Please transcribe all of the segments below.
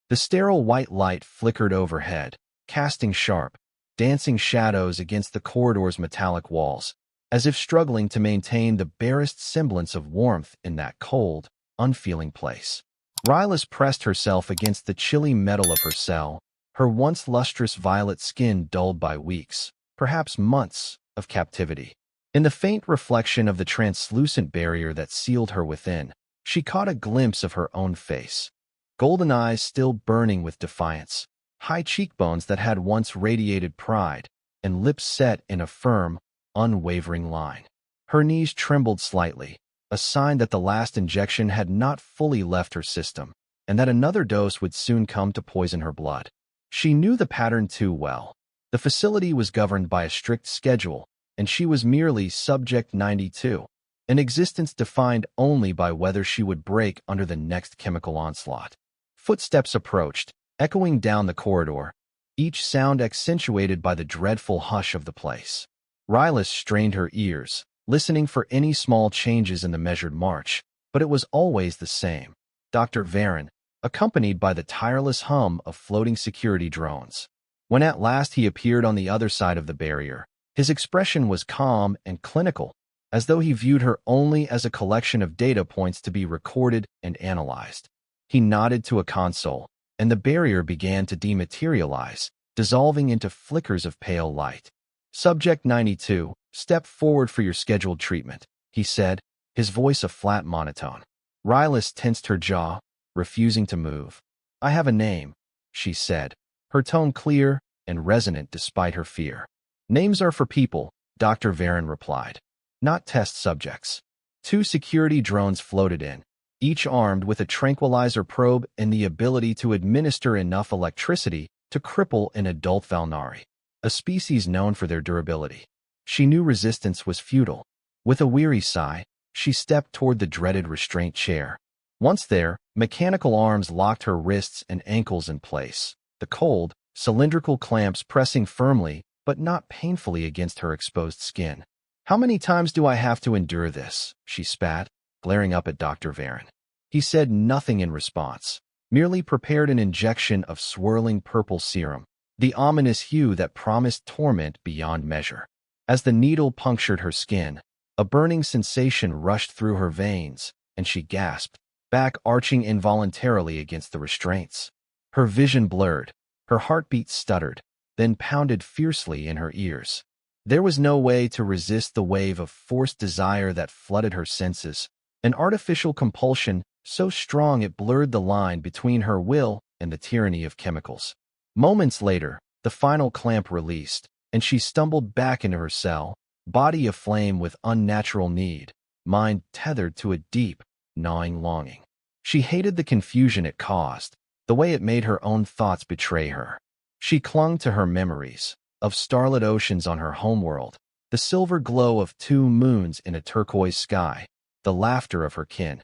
The sterile white light flickered overhead, casting sharp, dancing shadows against the corridor's metallic walls, as if struggling to maintain the barest semblance of warmth in that cold, unfeeling place. Rylis pressed herself against the chilly metal of her cell, her once lustrous violet skin dulled by weeks, perhaps months, of captivity. In the faint reflection of the translucent barrier that sealed her within, she caught a glimpse of her own face. Golden eyes still burning with defiance, high cheekbones that had once radiated pride, and lips set in a firm, unwavering line. Her knees trembled slightly, a sign that the last injection had not fully left her system, and that another dose would soon come to poison her blood. She knew the pattern too well. The facility was governed by a strict schedule, and she was merely Subject 92, an existence defined only by whether she would break under the next chemical onslaught. Footsteps approached, echoing down the corridor, each sound accentuated by the dreadful hush of the place. Rylis strained her ears, listening for any small changes in the measured march, but it was always the same. Dr. Varen, accompanied by the tireless hum of floating security drones. When at last he appeared on the other side of the barrier, his expression was calm and clinical, as though he viewed her only as a collection of data points to be recorded and analyzed. He nodded to a console, and the barrier began to dematerialize, dissolving into flickers of pale light. Subject 92, step forward for your scheduled treatment, he said, his voice a flat monotone. Rylis tensed her jaw, refusing to move. I have a name, she said, her tone clear and resonant despite her fear. Names are for people, Dr. Varen replied, not test subjects. 2 security drones floated in, each armed with a tranquilizer probe and the ability to administer enough electricity to cripple an adult Valnari, a species known for their durability. She knew resistance was futile. With a weary sigh, she stepped toward the dreaded restraint chair. Once there, mechanical arms locked her wrists and ankles in place, the cold, cylindrical clamps pressing firmly but not painfully against her exposed skin. How many times do I have to endure this? She spat, glaring up at Dr. Varen. He said nothing in response, merely prepared an injection of swirling purple serum, the ominous hue that promised torment beyond measure. As the needle punctured her skin, a burning sensation rushed through her veins, and she gasped, back arching involuntarily against the restraints. Her vision blurred, her heartbeat stuttered, then pounded fiercely in her ears. There was no way to resist the wave of forced desire that flooded her senses, an artificial compulsion so strong it blurred the line between her will and the tyranny of chemicals. Moments later, the final clamp released, and she stumbled back into her cell, body aflame with unnatural need, mind tethered to a deep, gnawing longing. She hated the confusion it caused, the way it made her own thoughts betray her. She clung to her memories, of starlit oceans on her homeworld, the silver glow of 2 moons in a turquoise sky, the laughter of her kin.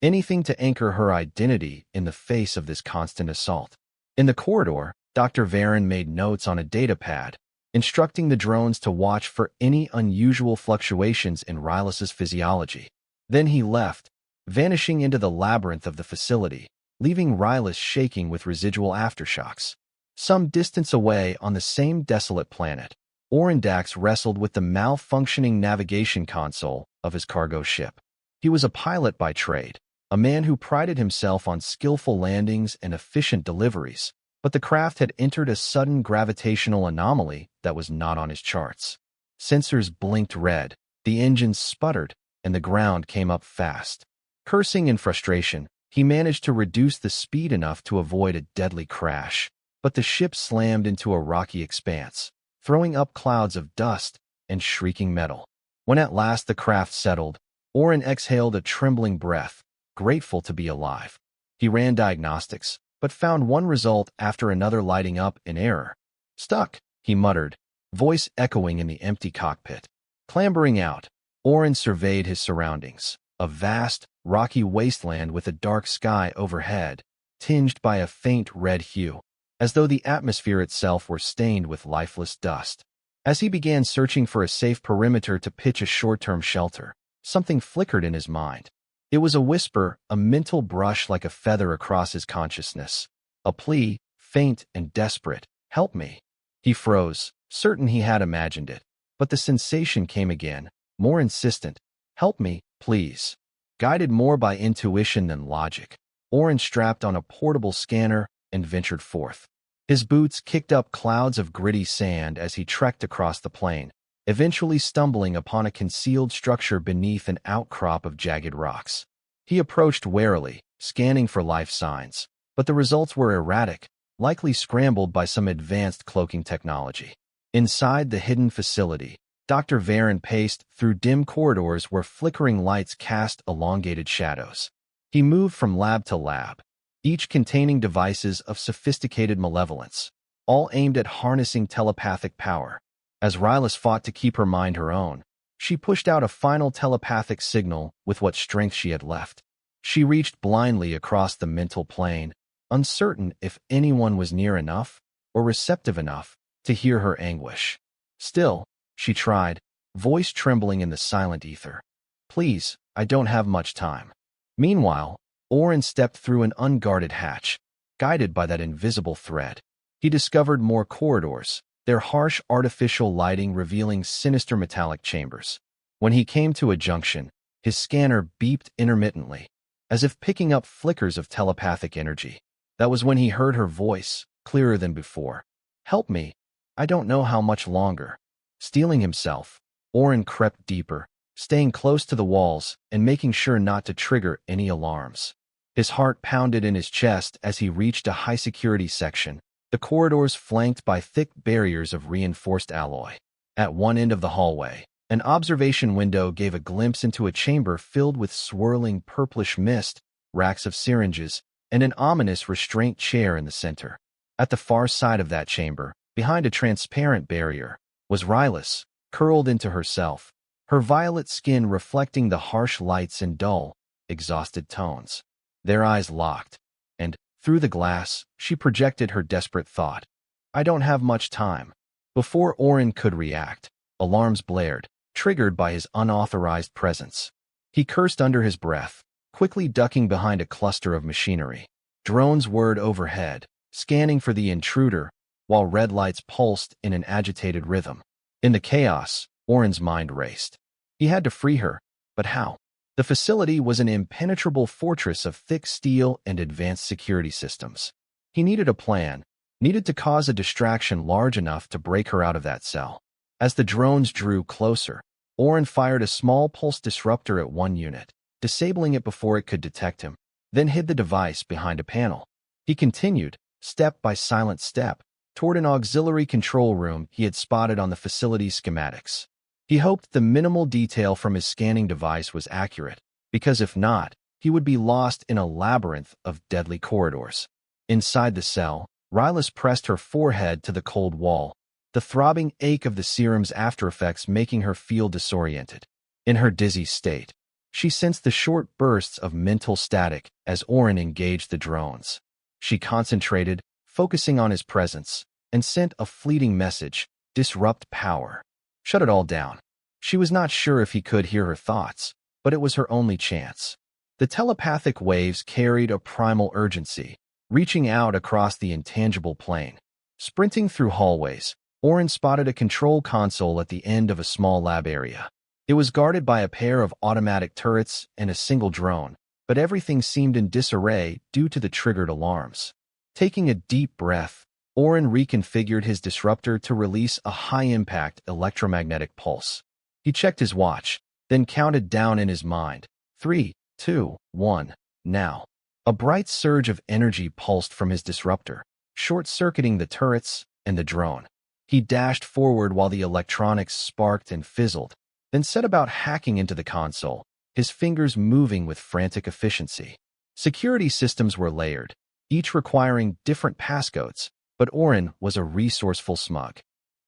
Anything to anchor her identity in the face of this constant assault. In the corridor, Dr. Varen made notes on a data pad, instructing the drones to watch for any unusual fluctuations in Rylis's physiology. Then he left, vanishing into the labyrinth of the facility, leaving Rylis shaking with residual aftershocks. Some distance away on the same desolate planet, Orin Dax wrestled with the malfunctioning navigation console of his cargo ship. He was a pilot by trade, a man who prided himself on skillful landings and efficient deliveries, but the craft had entered a sudden gravitational anomaly that was not on his charts. Sensors blinked red, the engines sputtered, and the ground came up fast. Cursing in frustration, he managed to reduce the speed enough to avoid a deadly crash, but the ship slammed into a rocky expanse, throwing up clouds of dust and shrieking metal. When at last the craft settled, Orin exhaled a trembling breath, grateful to be alive. He ran diagnostics, but found one result after another lighting up in error. Stuck, he muttered, voice echoing in the empty cockpit. Clambering out, Orin surveyed his surroundings, a vast, rocky wasteland with a dark sky overhead, tinged by a faint red hue, as though the atmosphere itself were stained with lifeless dust. As he began searching for a safe perimeter to pitch a short-term shelter, something flickered in his mind. It was a whisper, a mental brush like a feather across his consciousness. A plea, faint and desperate. Help me. He froze, certain he had imagined it. But the sensation came again, more insistent. Help me, please. Guided more by intuition than logic, Orin strapped on a portable scanner and ventured forth. His boots kicked up clouds of gritty sand as he trekked across the plain, eventually stumbling upon a concealed structure beneath an outcrop of jagged rocks. He approached warily, scanning for life signs, but the results were erratic, likely scrambled by some advanced cloaking technology. Inside the hidden facility, Dr. Varen paced through dim corridors where flickering lights cast elongated shadows. He moved from lab to lab, each containing devices of sophisticated malevolence, all aimed at harnessing telepathic power. As Rylis fought to keep her mind her own, she pushed out a final telepathic signal with what strength she had left. She reached blindly across the mental plane, uncertain if anyone was near enough or receptive enough to hear her anguish. Still, she tried, voice trembling in the silent ether. Please, I don't have much time. Meanwhile, Orin stepped through an unguarded hatch, guided by that invisible thread. He discovered more corridors, their harsh artificial lighting revealing sinister metallic chambers. When he came to a junction, his scanner beeped intermittently, as if picking up flickers of telepathic energy. That was when he heard her voice, clearer than before. Help me. I don't know how much longer. Steeling himself, Orin crept deeper, staying close to the walls and making sure not to trigger any alarms. His heart pounded in his chest as he reached a high-security section, the corridors flanked by thick barriers of reinforced alloy. At one end of the hallway, an observation window gave a glimpse into a chamber filled with swirling purplish mist, racks of syringes, and an ominous restraint chair in the center. At the far side of that chamber, behind a transparent barrier, was Rylis, curled into herself, her violet skin reflecting the harsh lights and dull, exhausted tones. Their eyes locked, and, through the glass, she projected her desperate thought. I don't have much time. Before Orin could react, alarms blared, triggered by his unauthorized presence. He cursed under his breath, quickly ducking behind a cluster of machinery. Drones whirred overhead, scanning for the intruder, while red lights pulsed in an agitated rhythm. In the chaos, Orin's mind raced. He had to free her, but how? The facility was an impenetrable fortress of thick steel and advanced security systems. He needed a plan, needed to cause a distraction large enough to break her out of that cell. As the drones drew closer, Orin fired a small pulse disruptor at one unit, disabling it before it could detect him, then hid the device behind a panel. He continued, step by silent step, toward an auxiliary control room he had spotted on the facility's schematics. He hoped the minimal detail from his scanning device was accurate, because if not, he would be lost in a labyrinth of deadly corridors. Inside the cell, Rylis pressed her forehead to the cold wall, the throbbing ache of the serum's aftereffects making her feel disoriented. In her dizzy state, she sensed the short bursts of mental static as Orin engaged the drones. She concentrated, focusing on his presence, and sent a fleeting message, disrupt power. Shut it all down. She was not sure if he could hear her thoughts, but it was her only chance. The telepathic waves carried a primal urgency, reaching out across the intangible plane. Sprinting through hallways, Orin spotted a control console at the end of a small lab area. It was guarded by a pair of automatic turrets and a single drone, but everything seemed in disarray due to the triggered alarms. Taking a deep breath, Orin reconfigured his disruptor to release a high-impact electromagnetic pulse. He checked his watch, then counted down in his mind. 3, 2, 1, now. A bright surge of energy pulsed from his disruptor, short-circuiting the turrets and the drone. He dashed forward while the electronics sparked and fizzled, then set about hacking into the console, his fingers moving with frantic efficiency. Security systems were layered, each requiring different passcodes, but Orin was a resourceful smug.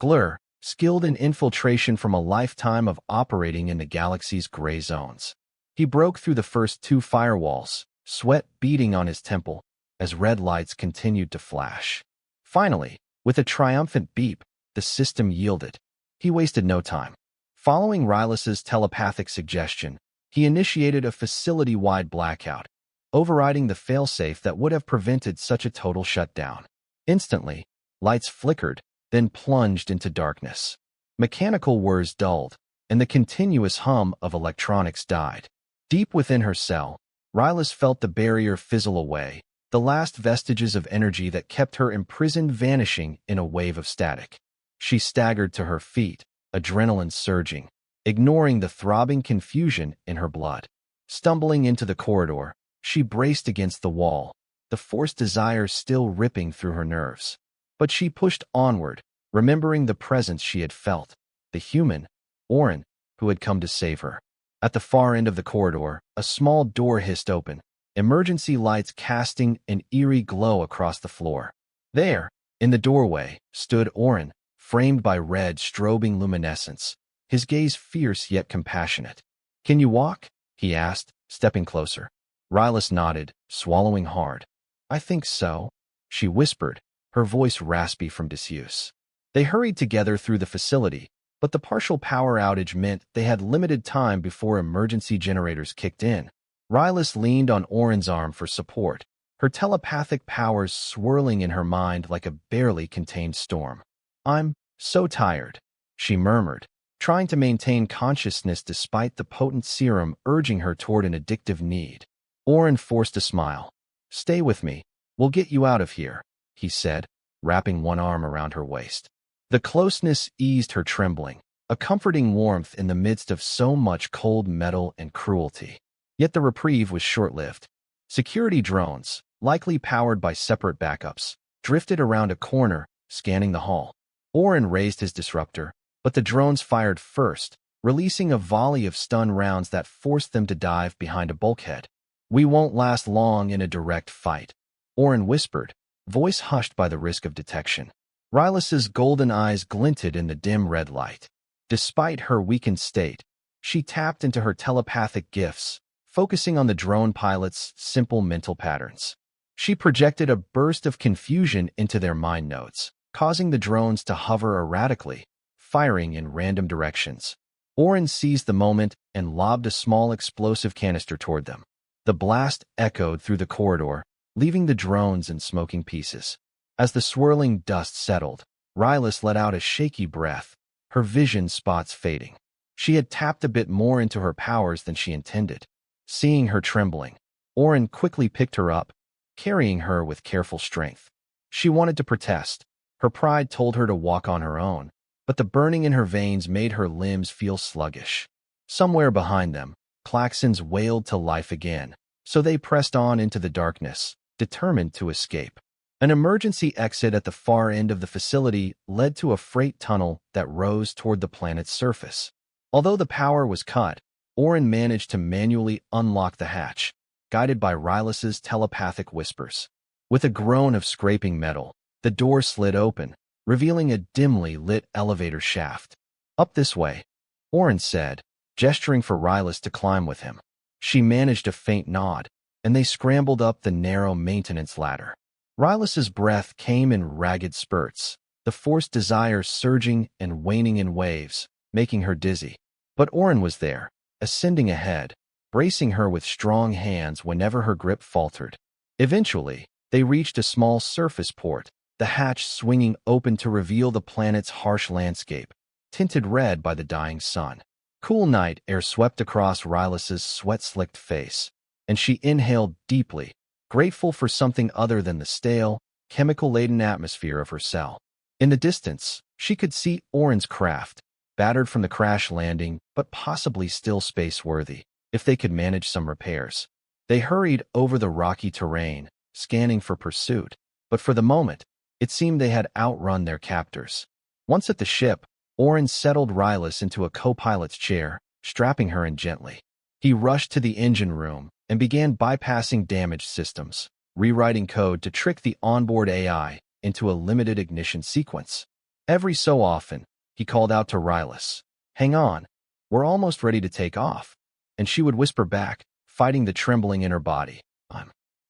Glur, skilled in infiltration from a lifetime of operating in the galaxy's gray zones. He broke through the first 2 firewalls, sweat beading on his temple, as red lights continued to flash. Finally, with a triumphant beep, the system yielded. He wasted no time. Following Rylis's telepathic suggestion, he initiated a facility-wide blackout. overriding the failsafe that would have prevented such a total shutdown. Instantly, lights flickered, then plunged into darkness. Mechanical whirs dulled, and the continuous hum of electronics died. Deep within her cell, Rylis felt the barrier fizzle away, the last vestiges of energy that kept her imprisoned vanishing in a wave of static. She staggered to her feet, adrenaline surging, ignoring the throbbing confusion in her blood. Stumbling into the corridor, she braced against the wall, the forced desire still ripping through her nerves. But she pushed onward, remembering the presence she had felt, the human, Orin, who had come to save her. At the far end of the corridor, a small door hissed open, emergency lights casting an eerie glow across the floor. There, in the doorway, stood Orin, framed by red strobing luminescence, his gaze fierce yet compassionate. "Can you walk?" he asked, stepping closer. Rylis nodded, swallowing hard. "I think so," she whispered, her voice raspy from disuse. They hurried together through the facility, but the partial power outage meant they had limited time before emergency generators kicked in. Rylis leaned on Orin's arm for support, her telepathic powers swirling in her mind like a barely contained storm. "I'm so tired," she murmured, trying to maintain consciousness despite the potent serum urging her toward an addictive need. Orin forced a smile. "Stay with me. We'll get you out of here," he said, wrapping one arm around her waist. The closeness eased her trembling, a comforting warmth in the midst of so much cold metal and cruelty. Yet the reprieve was short-lived. Security drones, likely powered by separate backups, drifted around a corner, scanning the hall. Orin raised his disruptor, but the drones fired first, releasing a volley of stun rounds that forced them to dive behind a bulkhead. "We won't last long in a direct fight," Orin whispered, voice hushed by the risk of detection. Rylis's golden eyes glinted in the dim red light. Despite her weakened state, she tapped into her telepathic gifts, focusing on the drone pilot's simple mental patterns. She projected a burst of confusion into their mind nodes, causing the drones to hover erratically, firing in random directions. Orin seized the moment and lobbed a small explosive canister toward them. The blast echoed through the corridor, leaving the drones in smoking pieces. As the swirling dust settled, Rylis let out a shaky breath, her vision spots fading. She had tapped a bit more into her powers than she intended. Seeing her trembling, Orin quickly picked her up, carrying her with careful strength. She wanted to protest. Her pride told her to walk on her own, but the burning in her veins made her limbs feel sluggish. Somewhere behind them, klaxons wailed to life again, so they pressed on into the darkness, determined to escape. An emergency exit at the far end of the facility led to a freight tunnel that rose toward the planet's surface. Although the power was cut, Orin managed to manually unlock the hatch, guided by Rylis's telepathic whispers. With a groan of scraping metal, the door slid open, revealing a dimly lit elevator shaft. "Up this way," Orin said, gesturing for Rylis to climb with him. She managed a faint nod, and they scrambled up the narrow maintenance ladder. Rylis's breath came in ragged spurts, the forced desire surging and waning in waves, making her dizzy. But Orin was there, ascending ahead, bracing her with strong hands whenever her grip faltered. Eventually, they reached a small surface port, the hatch swinging open to reveal the planet's harsh landscape, tinted red by the dying sun. Cool night air swept across Rylis's sweat-slicked face, and she inhaled deeply, grateful for something other than the stale, chemical-laden atmosphere of her cell. In the distance, she could see Orin's craft, battered from the crash landing, but possibly still space-worthy, if they could manage some repairs. They hurried over the rocky terrain, scanning for pursuit, but for the moment, it seemed they had outrun their captors. Once at the ship, Orin settled Rylis into a co-pilot's chair, strapping her in gently. He rushed to the engine room and began bypassing damaged systems, rewriting code to trick the onboard AI into a limited ignition sequence. Every so often, he called out to Rylis, "Hang on, we're almost ready to take off," and she would whisper back, fighting the trembling in her body,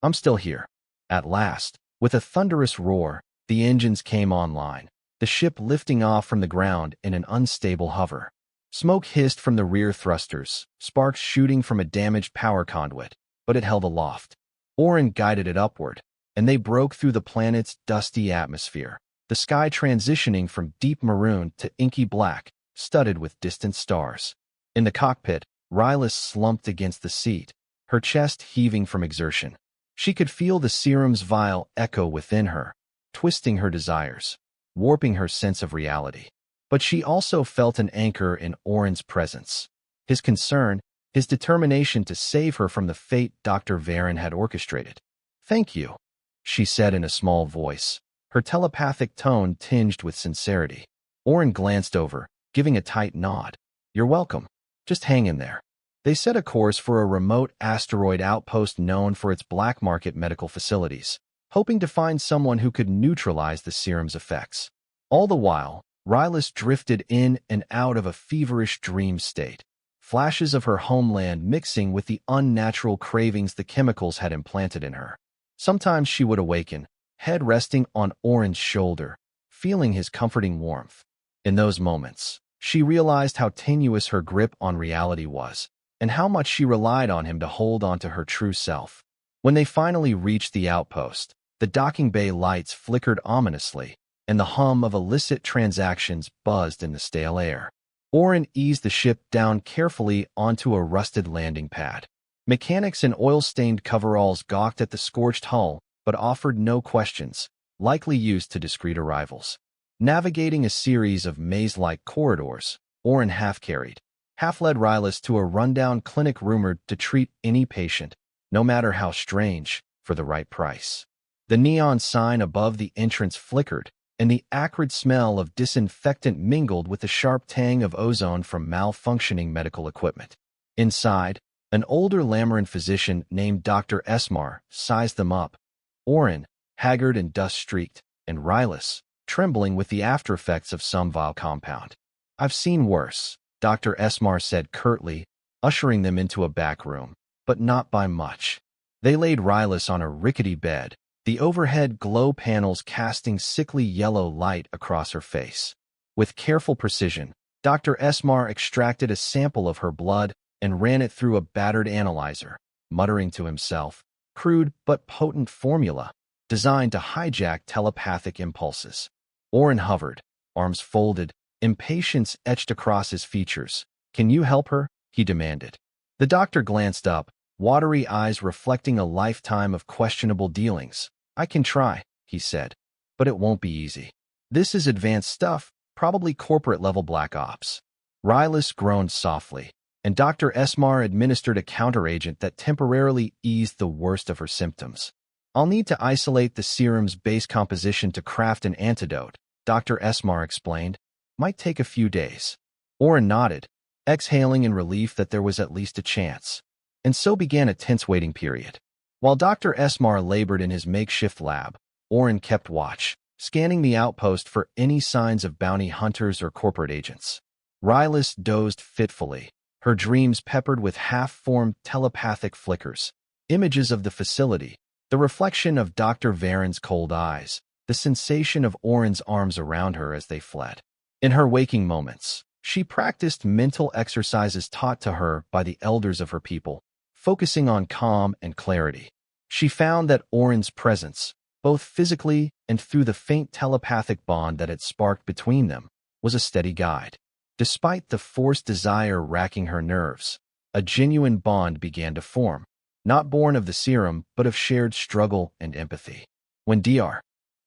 I'm still here." At last, with a thunderous roar, the engines came online, the ship lifting off from the ground in an unstable hover. Smoke hissed from the rear thrusters, sparks shooting from a damaged power conduit, but it held aloft. Orin guided it upward, and they broke through the planet's dusty atmosphere, the sky transitioning from deep maroon to inky black, studded with distant stars. In the cockpit, Rylis slumped against the seat, her chest heaving from exertion. She could feel the serum's vial echo within her, twisting her desires, warping her sense of reality. But she also felt an anchor in Orin's presence. His concern, his determination to save her from the fate Dr. Varen had orchestrated. "Thank you," she said in a small voice, her telepathic tone tinged with sincerity. Orin glanced over, giving a tight nod. "You're welcome. Just hang in there." They set a course for a remote asteroid outpost known for its black market medical facilities, hoping to find someone who could neutralize the serum's effects. All the while, Rylis drifted in and out of a feverish dream state, flashes of her homeland mixing with the unnatural cravings the chemicals had implanted in her. Sometimes she would awaken, head resting on Orin's shoulder, feeling his comforting warmth. In those moments, she realized how tenuous her grip on reality was, and how much she relied on him to hold on to her true self. When they finally reached the outpost, the docking bay lights flickered ominously, and the hum of illicit transactions buzzed in the stale air. Orin eased the ship down carefully onto a rusted landing pad. Mechanics in oil-stained coveralls gawked at the scorched hull, but offered no questions, likely used to discreet arrivals. Navigating a series of maze-like corridors, Orin half-carried, half-led Rylis to a rundown clinic rumored to treat any patient, no matter how strange, for the right price. The neon sign above the entrance flickered, and the acrid smell of disinfectant mingled with the sharp tang of ozone from malfunctioning medical equipment. Inside, an older Lamaran physician named Dr. Esmar sized them up. Orin, haggard and dust-streaked, and Rylis, trembling with the aftereffects of some vile compound. "I've seen worse," Dr. Esmar said curtly, ushering them into a back room, but not by much. They laid Rylis on a rickety bed, the overhead glow panels casting sickly yellow light across her face. With careful precision, Dr. Esmar extracted a sample of her blood and ran it through a battered analyzer, muttering to himself, "Crude but potent formula, designed to hijack telepathic impulses." Orin hovered, arms folded, impatience etched across his features. "Can you help her?" he demanded. The doctor glanced up, watery eyes reflecting a lifetime of questionable dealings. "I can try," he said, "but it won't be easy. This is advanced stuff, probably corporate-level black ops." Rylis groaned softly, and Dr. Esmar administered a counteragent that temporarily eased the worst of her symptoms. "I'll need to isolate the serum's base composition to craft an antidote," Dr. Esmar explained. "Might take a few days." Orin nodded, exhaling in relief that there was at least a chance. And so began a tense waiting period. While Dr. Esmar labored in his makeshift lab, Orin kept watch, scanning the outpost for any signs of bounty hunters or corporate agents. Rylis dozed fitfully, her dreams peppered with half-formed telepathic flickers, images of the facility, the reflection of Dr. Varen's cold eyes, the sensation of Orin's arms around her as they fled. In her waking moments, she practiced mental exercises taught to her by the elders of her people, focusing on calm and clarity. She found that Orin's presence, both physically and through the faint telepathic bond that had sparked between them, was a steady guide. Despite the forced desire racking her nerves, a genuine bond began to form, not born of the serum but of shared struggle and empathy. When Dr.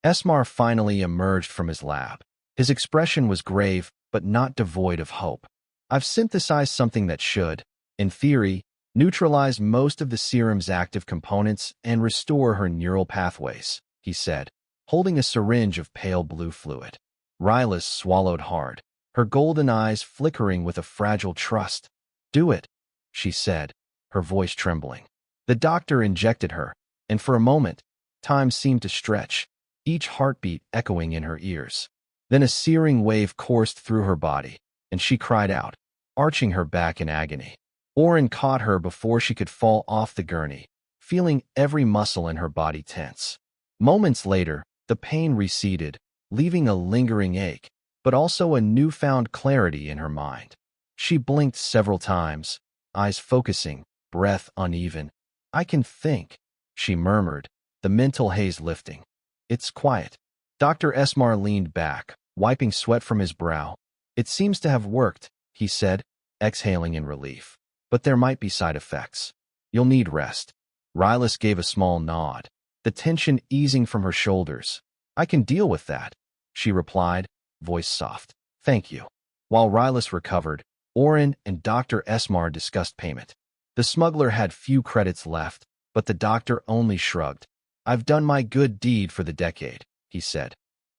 Esmar finally emerged from his lab, his expression was grave but not devoid of hope. "I've synthesized something that should, in theory, neutralize most of the serum's active components and restore her neural pathways," he said, holding a syringe of pale blue fluid. Rylis swallowed hard, her golden eyes flickering with a fragile trust. "Do it," she said, her voice trembling. The doctor injected her, and for a moment, time seemed to stretch, each heartbeat echoing in her ears. Then a searing wave coursed through her body, and she cried out, arching her back in agony. Orin caught her before she could fall off the gurney, feeling every muscle in her body tense. Moments later, the pain receded, leaving a lingering ache, but also a newfound clarity in her mind. She blinked several times, eyes focusing, breath uneven. "I can think," she murmured, the mental haze lifting. It's quiet. Dr. Esmar leaned back, wiping sweat from his brow. It seems to have worked, he said, exhaling in relief. But there might be side effects. You'll need rest. Rylis gave a small nod, the tension easing from her shoulders. I can deal with that, she replied, voice soft. Thank you. While Rylis recovered, Orin and Dr. Esmar discussed payment. The smuggler had few credits left, but the doctor only shrugged. I've done my good deed for the decade, he said.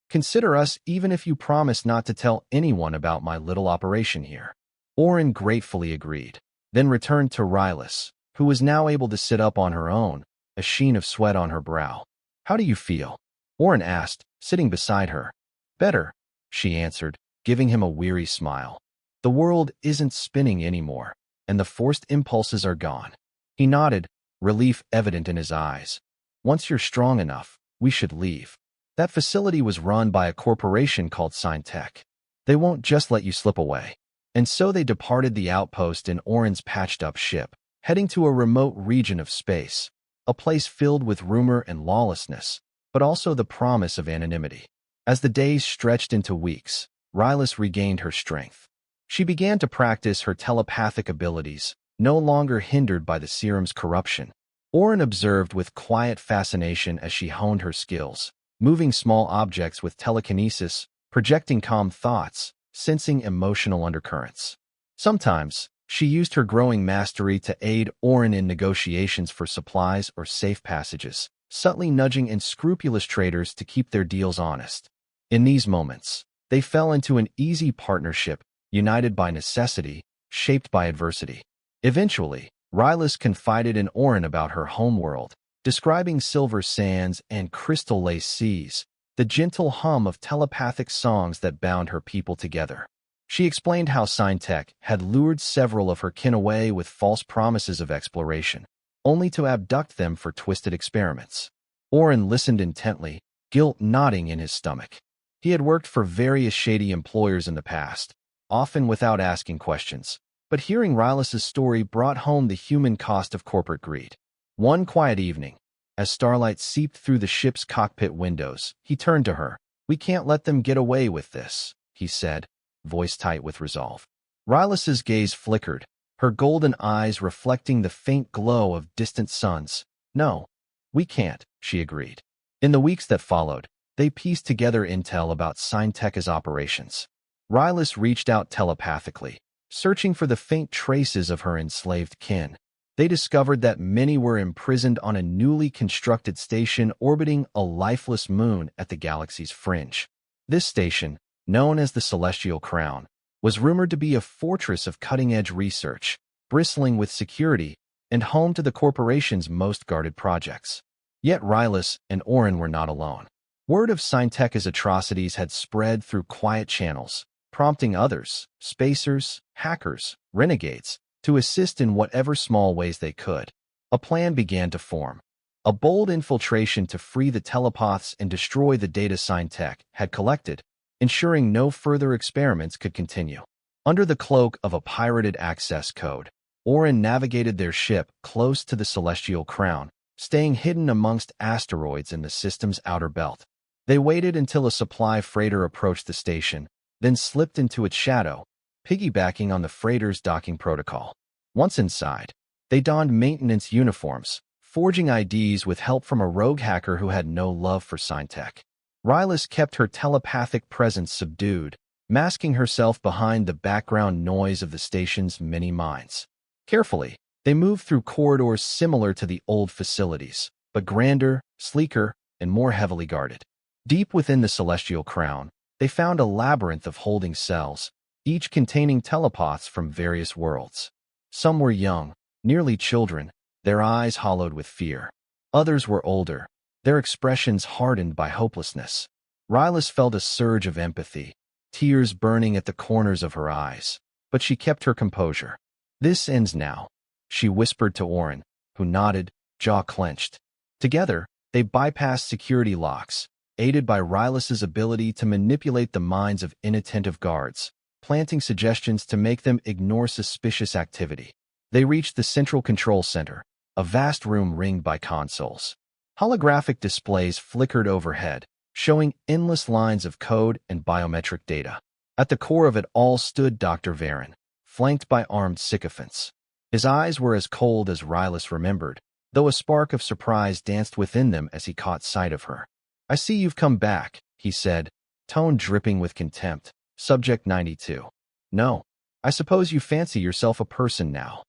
Consider us even if you promise not to tell anyone about my little operation here. Orin gratefully agreed, then returned to Rylis, who was now able to sit up on her own, a sheen of sweat on her brow. How do you feel? Orin asked, sitting beside her. Better, she answered, giving him a weary smile. The world isn't spinning anymore, and the forced impulses are gone. He nodded, relief evident in his eyes. Once you're strong enough, we should leave. That facility was run by a corporation called Scientech. They won't just let you slip away. And so they departed the outpost in Orin's patched-up ship, heading to a remote region of space, a place filled with rumor and lawlessness, but also the promise of anonymity. As the days stretched into weeks, Rylis regained her strength. She began to practice her telepathic abilities, no longer hindered by the serum's corruption. Orin observed with quiet fascination as she honed her skills, moving small objects with telekinesis, projecting calm thoughts, sensing emotional undercurrents. Sometimes, she used her growing mastery to aid Orin in negotiations for supplies or safe passages, subtly nudging unscrupulous traders to keep their deals honest. In these moments, they fell into an easy partnership, united by necessity, shaped by adversity. Eventually, Rylis confided in Orin about her homeworld, describing silver sands and crystal-lace seas, the gentle hum of telepathic songs that bound her people together. She explained how Scientech had lured several of her kin away with false promises of exploration, only to abduct them for twisted experiments. Orin listened intently, guilt knotting in his stomach. He had worked for various shady employers in the past, often without asking questions, but hearing Rylis' story brought home the human cost of corporate greed. One quiet evening, as starlight seeped through the ship's cockpit windows, he turned to her. We can't let them get away with this, he said, voice tight with resolve. Rylis' gaze flickered, her golden eyes reflecting the faint glow of distant suns. No, we can't, she agreed. In the weeks that followed, they pieced together intel about Scientech's operations. Rylis reached out telepathically, searching for the faint traces of her enslaved kin. They discovered that many were imprisoned on a newly constructed station orbiting a lifeless moon at the galaxy's fringe. This station, known as the Celestial Crown, was rumored to be a fortress of cutting-edge research, bristling with security, and home to the corporation's most guarded projects. Yet Rylis and Orin were not alone. Word of Scientech's atrocities had spread through quiet channels, prompting others, spacers, hackers, renegades, to assist in whatever small ways they could. A plan began to form. A bold infiltration to free the telepaths and destroy the data Scientech had collected, ensuring no further experiments could continue. Under the cloak of a pirated access code, Orin navigated their ship close to the Celestial Crown, staying hidden amongst asteroids in the system's outer belt. They waited until a supply freighter approached the station, then slipped into its shadow, piggybacking on the freighter's docking protocol. Once inside, they donned maintenance uniforms, forging IDs with help from a rogue hacker who had no love for Scientech. Rylis kept her telepathic presence subdued, masking herself behind the background noise of the station's many minds. Carefully, they moved through corridors similar to the old facilities, but grander, sleeker, and more heavily guarded. Deep within the Celestial Crown, they found a labyrinth of holding cells, each containing telepaths from various worlds. Some were young, nearly children, their eyes hollowed with fear. Others were older, their expressions hardened by hopelessness. Rylis felt a surge of empathy, tears burning at the corners of her eyes, but she kept her composure. This ends now, she whispered to Orin, who nodded, jaw clenched. Together, they bypassed security locks, aided by Rylis' ability to manipulate the minds of inattentive guards, planting suggestions to make them ignore suspicious activity. They reached the central control center, a vast room ringed by consoles. Holographic displays flickered overhead, showing endless lines of code and biometric data. At the core of it all stood Dr. Varen, flanked by armed sycophants. His eyes were as cold as Rylis remembered, though a spark of surprise danced within them as he caught sight of her. "I see you've come back," he said, tone dripping with contempt. Subject 92. "No. I suppose you fancy yourself a person now."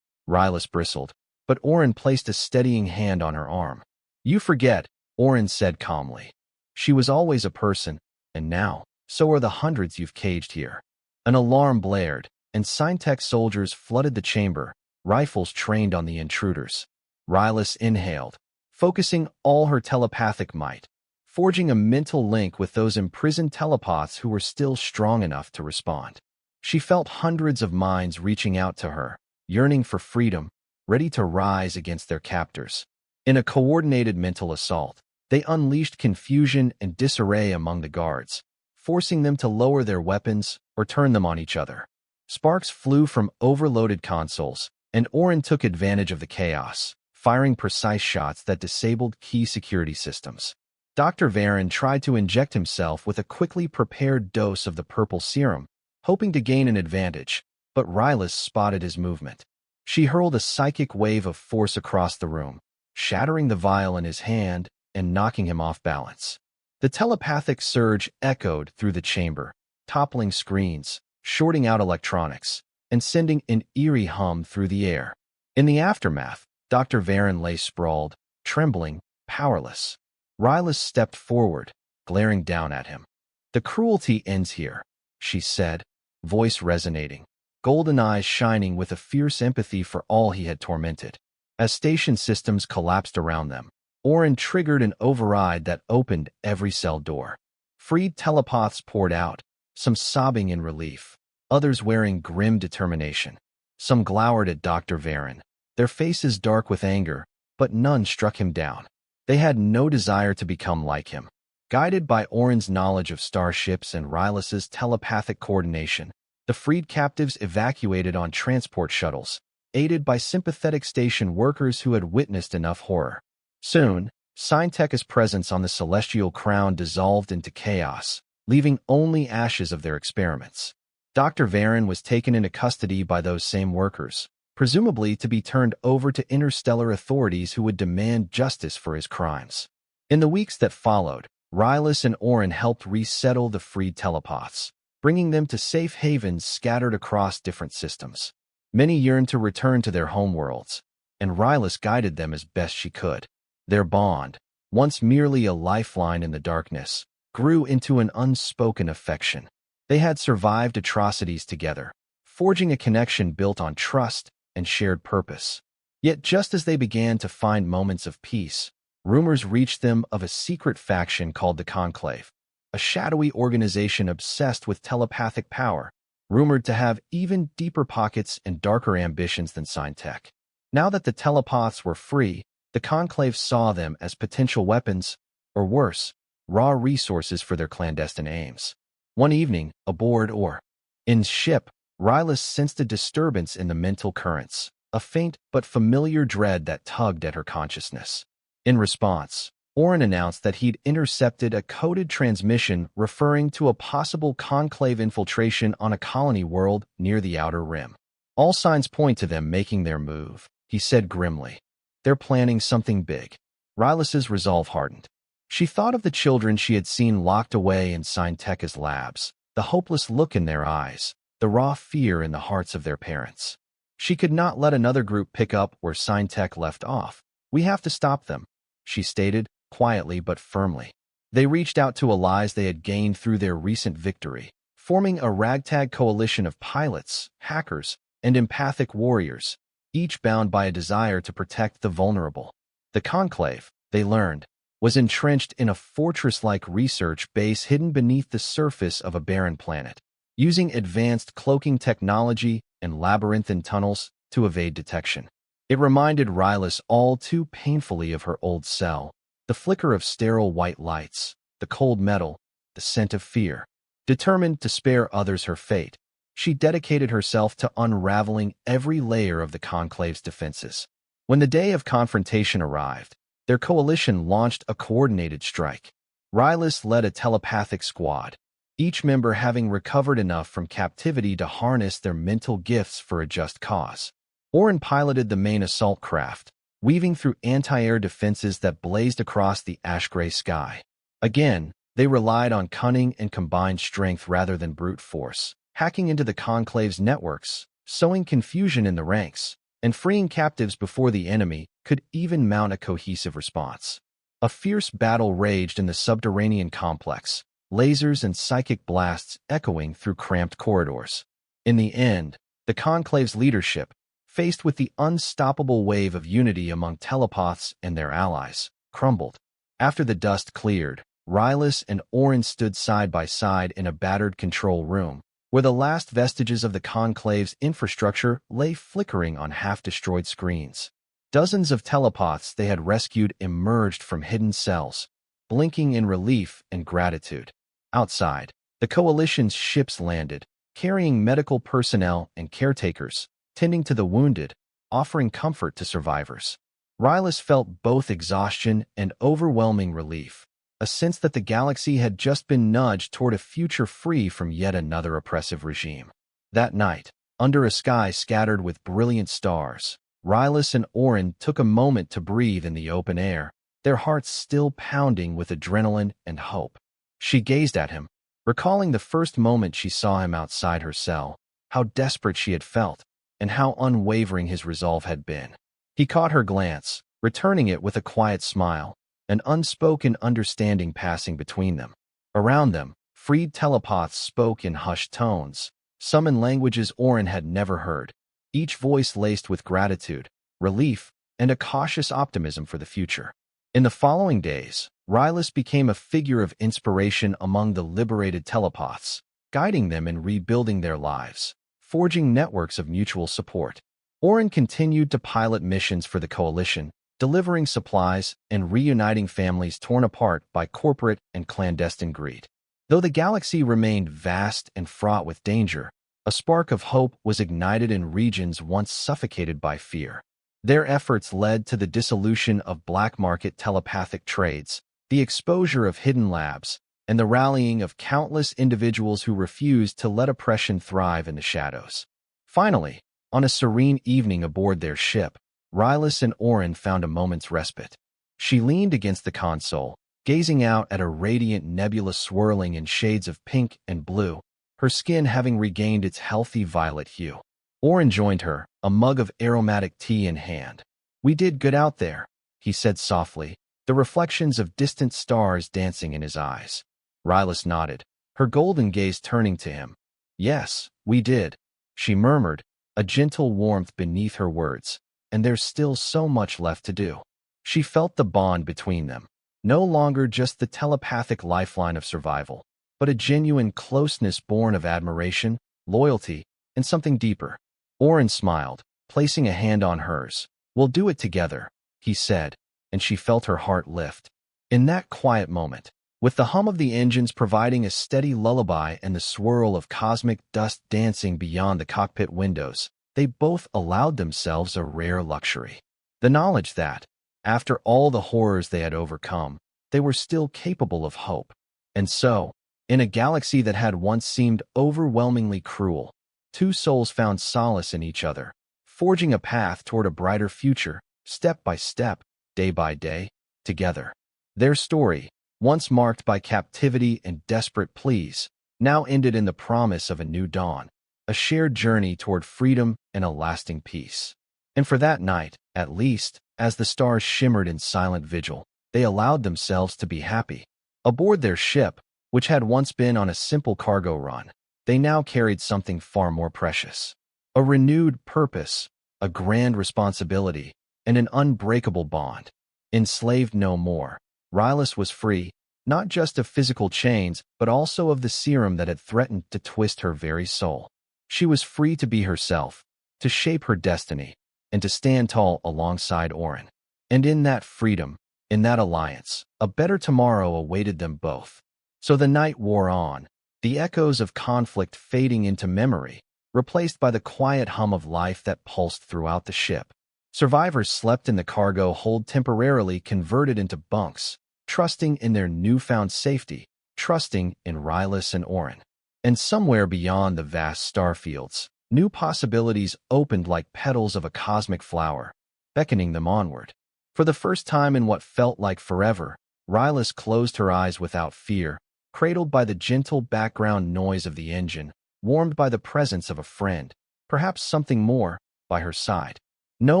Rylis bristled, but Orin placed a steadying hand on her arm. "You forget," Orin said calmly. "She was always a person, and now, so are the hundreds you've caged here." An alarm blared, and Signtech soldiers flooded the chamber, rifles trained on the intruders. Rylis inhaled, focusing all her telepathic might, forging a mental link with those imprisoned telepaths who were still strong enough to respond. She felt hundreds of minds reaching out to her, yearning for freedom, ready to rise against their captors. In a coordinated mental assault, they unleashed confusion and disarray among the guards, forcing them to lower their weapons or turn them on each other. Sparks flew from overloaded consoles, and Orin took advantage of the chaos, firing precise shots that disabled key security systems. Dr. Varen tried to inject himself with a quickly prepared dose of the purple serum, hoping to gain an advantage, but Rylis spotted his movement. She hurled a psychic wave of force across the room, shattering the vial in his hand and knocking him off balance. The telepathic surge echoed through the chamber, toppling screens, shorting out electronics, and sending an eerie hum through the air. In the aftermath, Dr. Varen lay sprawled, trembling, powerless. Rylis stepped forward, glaring down at him. "The cruelty ends here," she said, voice resonating, golden eyes shining with a fierce empathy for all he had tormented. As station systems collapsed around them, Orin triggered an override that opened every cell door. Freed telepaths poured out, some sobbing in relief, others wearing grim determination. Some glowered at Dr. Varen, their faces dark with anger, but none struck him down. They had no desire to become like him. Guided by Orin's knowledge of starships and Rylis's telepathic coordination, the freed captives evacuated on transport shuttles, aided by sympathetic station workers who had witnessed enough horror. Soon, Signtech's presence on the celestial crown dissolved into chaos, leaving only ashes of their experiments. Dr. Varen was taken into custody by those same workers, presumably to be turned over to interstellar authorities who would demand justice for his crimes. In the weeks that followed, Rylis and Orin helped resettle the freed telepaths, bringing them to safe havens scattered across different systems. Many yearned to return to their homeworlds, and Rylis guided them as best she could. Their bond, once merely a lifeline in the darkness, grew into an unspoken affection. They had survived atrocities together, forging a connection built on trust and shared purpose. Yet just as they began to find moments of peace, rumors reached them of a secret faction called the Conclave, a shadowy organization obsessed with telepathic power, rumored to have even deeper pockets and darker ambitions than Signtech. Now that the telepaths were free, the Conclave saw them as potential weapons, or worse, raw resources for their clandestine aims. One evening, aboard Orin's ship, Rylis sensed a disturbance in the mental currents, a faint but familiar dread that tugged at her consciousness. In response, Orin announced that he'd intercepted a coded transmission referring to a possible Conclave infiltration on a colony world near the Outer Rim. "All signs point to them making their move," he said grimly. "They're planning something big." Rylis's resolve hardened. She thought of the children she had seen locked away in Signtech's labs, the hopeless look in their eyes, the raw fear in the hearts of their parents. She could not let another group pick up where Signtech left off. "We have to stop them," she stated, quietly but firmly. They reached out to allies they had gained through their recent victory, forming a ragtag coalition of pilots, hackers, and empathic warriors, each bound by a desire to protect the vulnerable. The Conclave, they learned, was entrenched in a fortress-like research base hidden beneath the surface of a barren planet, using advanced cloaking technology and labyrinthine tunnels to evade detection. It reminded Rylis all too painfully of her old cell, the flicker of sterile white lights, the cold metal, the scent of fear. Determined to spare others her fate, she dedicated herself to unraveling every layer of the Conclave's defenses. When the day of confrontation arrived, their coalition launched a coordinated strike. Rylis led a telepathic squad, each member having recovered enough from captivity to harness their mental gifts for a just cause. Orin piloted the main assault craft, weaving through anti-air defenses that blazed across the ash-gray sky. Again, they relied on cunning and combined strength rather than brute force, hacking into the Conclave's networks, sowing confusion in the ranks, and freeing captives before the enemy could even mount a cohesive response. A fierce battle raged in the subterranean complex, lasers and psychic blasts echoing through cramped corridors. In the end, the Conclave's leadership, faced with the unstoppable wave of unity among telepaths and their allies, crumbled. After the dust cleared, Rylis and Orin stood side by side in a battered control room, where the last vestiges of the Conclave's infrastructure lay flickering on half-destroyed screens. Dozens of telepaths they had rescued emerged from hidden cells, blinking in relief and gratitude. Outside, the Coalition's ships landed, carrying medical personnel and caretakers, tending to the wounded, offering comfort to survivors. Rylis felt both exhaustion and overwhelming relief, a sense that the galaxy had just been nudged toward a future free from yet another oppressive regime. That night, under a sky scattered with brilliant stars, Rylis and Orin took a moment to breathe in the open air, their hearts still pounding with adrenaline and hope. She gazed at him, recalling the first moment she saw him outside her cell, how desperate she had felt, and how unwavering his resolve had been. He caught her glance, returning it with a quiet smile, an unspoken understanding passing between them. Around them, freed telepaths spoke in hushed tones, some in languages Orin had never heard, each voice laced with gratitude, relief, and a cautious optimism for the future. In the following days, Rylis became a figure of inspiration among the liberated telepaths, guiding them in rebuilding their lives, forging networks of mutual support. Orin continued to pilot missions for the Coalition, delivering supplies and reuniting families torn apart by corporate and clandestine greed. Though the galaxy remained vast and fraught with danger, a spark of hope was ignited in regions once suffocated by fear. Their efforts led to the dissolution of black market telepathic trades, the exposure of hidden labs, and the rallying of countless individuals who refused to let oppression thrive in the shadows. Finally, on a serene evening aboard their ship, Rylis and Orin found a moment's respite. She leaned against the console, gazing out at a radiant nebula swirling in shades of pink and blue, her skin having regained its healthy violet hue. Orin joined her, a mug of aromatic tea in hand. "We did good out there," he said softly, the reflections of distant stars dancing in his eyes. Rylis nodded, her golden gaze turning to him. "Yes, we did," she murmured, a gentle warmth beneath her words, "and there's still so much left to do." She felt the bond between them, no longer just the telepathic lifeline of survival, but a genuine closeness born of admiration, loyalty, and something deeper. Orin smiled, placing a hand on hers. "We'll do it together," he said, and she felt her heart lift. In that quiet moment, with the hum of the engines providing a steady lullaby and the swirl of cosmic dust dancing beyond the cockpit windows, they both allowed themselves a rare luxury. The knowledge that, after all the horrors they had overcome, they were still capable of hope. And so, in a galaxy that had once seemed overwhelmingly cruel, two souls found solace in each other, forging a path toward a brighter future, step by step, day by day, together. Their story, once marked by captivity and desperate pleas, now ended in the promise of a new dawn, a shared journey toward freedom and a lasting peace. And for that night, at least, as the stars shimmered in silent vigil, they allowed themselves to be happy. Aboard their ship, which had once been on a simple cargo run, they now carried something far more precious. A renewed purpose, a grand responsibility, and an unbreakable bond. Enslaved no more, Rylis was free, not just of physical chains, but also of the serum that had threatened to twist her very soul. She was free to be herself, to shape her destiny, and to stand tall alongside Orin. And in that freedom, in that alliance, a better tomorrow awaited them both. So the night wore on, the echoes of conflict fading into memory, replaced by the quiet hum of life that pulsed throughout the ship. Survivors slept in the cargo hold temporarily converted into bunks, trusting in their newfound safety, trusting in Rylis and Orin. And somewhere beyond the vast starfields, new possibilities opened like petals of a cosmic flower, beckoning them onward. For the first time in what felt like forever, Rylis closed her eyes without fear, cradled by the gentle background noise of the engine, warmed by the presence of a friend, perhaps something more, by her side. No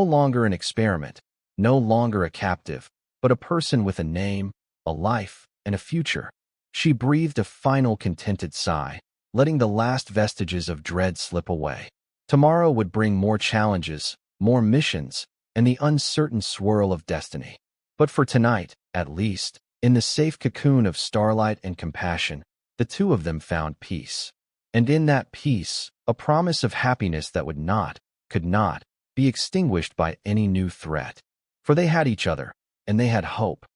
longer an experiment, no longer a captive, but a person with a name, a life, and a future. She breathed a final contented sigh, letting the last vestiges of dread slip away. Tomorrow would bring more challenges, more missions, and the uncertain swirl of destiny. But for tonight, at least, in the safe cocoon of starlight and compassion, the two of them found peace. And in that peace, a promise of happiness that would not, could not, be extinguished by any new threat. For they had each other, and they had hope.